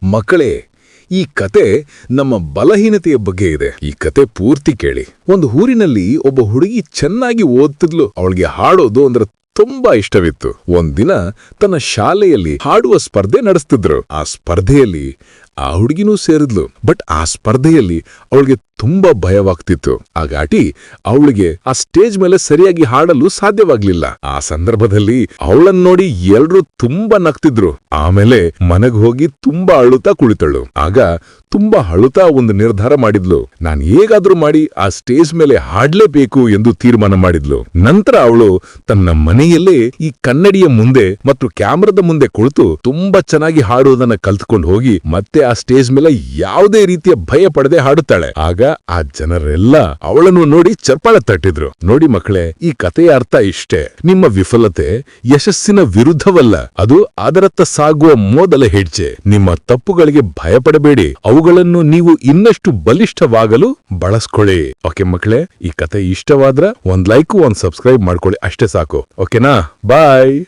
ಮಕ್ಕಳೇ, ಈ ಕತೆ ನಮ್ಮ ಬಲಹೀನತೆಯ ಬಗ್ಗೆ ಇದೆ. ಈ ಕತೆ ಪೂರ್ತಿ ಕೇಳಿ. ಒಂದು ಊರಿನಲ್ಲಿ ಒಬ್ಬ ಹುಡುಗಿ ಚೆನ್ನಾಗಿ ಓದ್ತಿದ್ಲು. ಅವಳಿಗೆ ಹಾಡೋದು ಅಂದ್ರೆ ತುಂಬಾ ಇಷ್ಟವಿತ್ತು. ಒಂದಿನ ತನ್ನ ಶಾಲೆಯಲ್ಲಿ ಹಾಡುವ ಸ್ಪರ್ಧೆ ನಡೆಸ್ತಿದ್ರು. ಆ ಸ್ಪರ್ಧೆಯಲ್ಲಿ ಆ ಹುಡುಗಿನೂ ಸೇರಿದ್ಲು. ಬಟ್ ಆ ಸ್ಪರ್ಧೆಯಲ್ಲಿ ಅವಳಿಗೆ ತುಂಬಾ ಭಯವಾಗ್ತಿತ್ತು. ಹಾಗಾಗಿ ಅವಳಿಗೆ ಆ ಸ್ಟೇಜ್ ಮೇಲೆ ಸರಿಯಾಗಿ ಹಾಡಲು ಸಾಧ್ಯವಾಗ್ಲಿಲ್ಲ. ಆ ಸಂದರ್ಭದಲ್ಲಿ ಅವಳನ್ನ ನೋಡಿ ಎಲ್ರೂ ತುಂಬಾ ನಗ್ತಿದ್ರು. ಆಮೇಲೆ ಮನೆಗೆ ಹೋಗಿ ತುಂಬಾ ಅಳುತ್ತಾ ಕುಳಿತಳು. ಆಗ ತುಂಬಾ ಅಳುತ್ತಾ ಒಂದು ನಿರ್ಧಾರ ಮಾಡಿದ್ಲು. ನಾನ್ ಹೇಗಾದ್ರೂ ಮಾಡಿ ಆ ಸ್ಟೇಜ್ ಮೇಲೆ ಹಾಡ್ಲೇಬೇಕು ಎಂದು ತೀರ್ಮಾನ ಮಾಡಿದ್ಲು. ನಂತರ ಅವಳು ತನ್ನ ಮನೆಯಲ್ಲೇ ಈ ಕನ್ನಡಿಯ ಮುಂದೆ ಮತ್ತು ಕ್ಯಾಮರಾದ ಮುಂದೆ ಕುಳಿತು ತುಂಬಾ ಚೆನ್ನಾಗಿ ಹಾಡುವುದನ್ನ ಕಲ್ತ್ಕೊಂಡು ಹೋಗಿ ಮತ್ತೆ ಆ ಸ್ಟೇಜ್ ಮೇಲೆ ಯಾವುದೇ ರೀತಿಯ ಭಯ ಪಡದೆ ಹಾಡುತ್ತಾಳೆ. ಆಗ ಆ ಜನರೆಲ್ಲ ಅವಳನ್ನು ನೋಡಿ ಚಪ್ಪಾಳೆ ತಟ್ಟಿದ್ರು. ನೋಡಿ ಮಕ್ಕಳೇ, ಈ ಕಥೆಯ ಅರ್ಥ ಇಷ್ಟೇ. ನಿಮ್ಮ ವಿಫಲತೆ ಯಶಸ್ಸಿನ ವಿರುದ್ಧವಲ್ಲ, ಅದು ಅದರತ್ತ ಸಾಗುವ ಮೊದಲ ಹೆಜ್ಜೆ. ನಿಮ್ಮ ತಪ್ಪುಗಳಿಗೆ ಭಯಪಡಬೇಡಿ, ಅವುಗಳನ್ನು ನೀವು ಇನ್ನಷ್ಟು ಬಲಿಷ್ಠವಾಗಲು ಬಳಸ್ಕೊಳ್ಳಿ. ಓಕೆ ಮಕ್ಕಳೇ, ಈ ಕಥೆ ಇಷ್ಟವಾದ್ರ ಒಂದ್ ಲೈಕ್ ಒಂದ್ ಸಬ್ಸ್ಕ್ರೈಬ್ ಮಾಡ್ಕೊಳ್ಳಿ, ಅಷ್ಟೇ ಸಾಕು. ಓಕೆನಾ? ಬಾಯ್.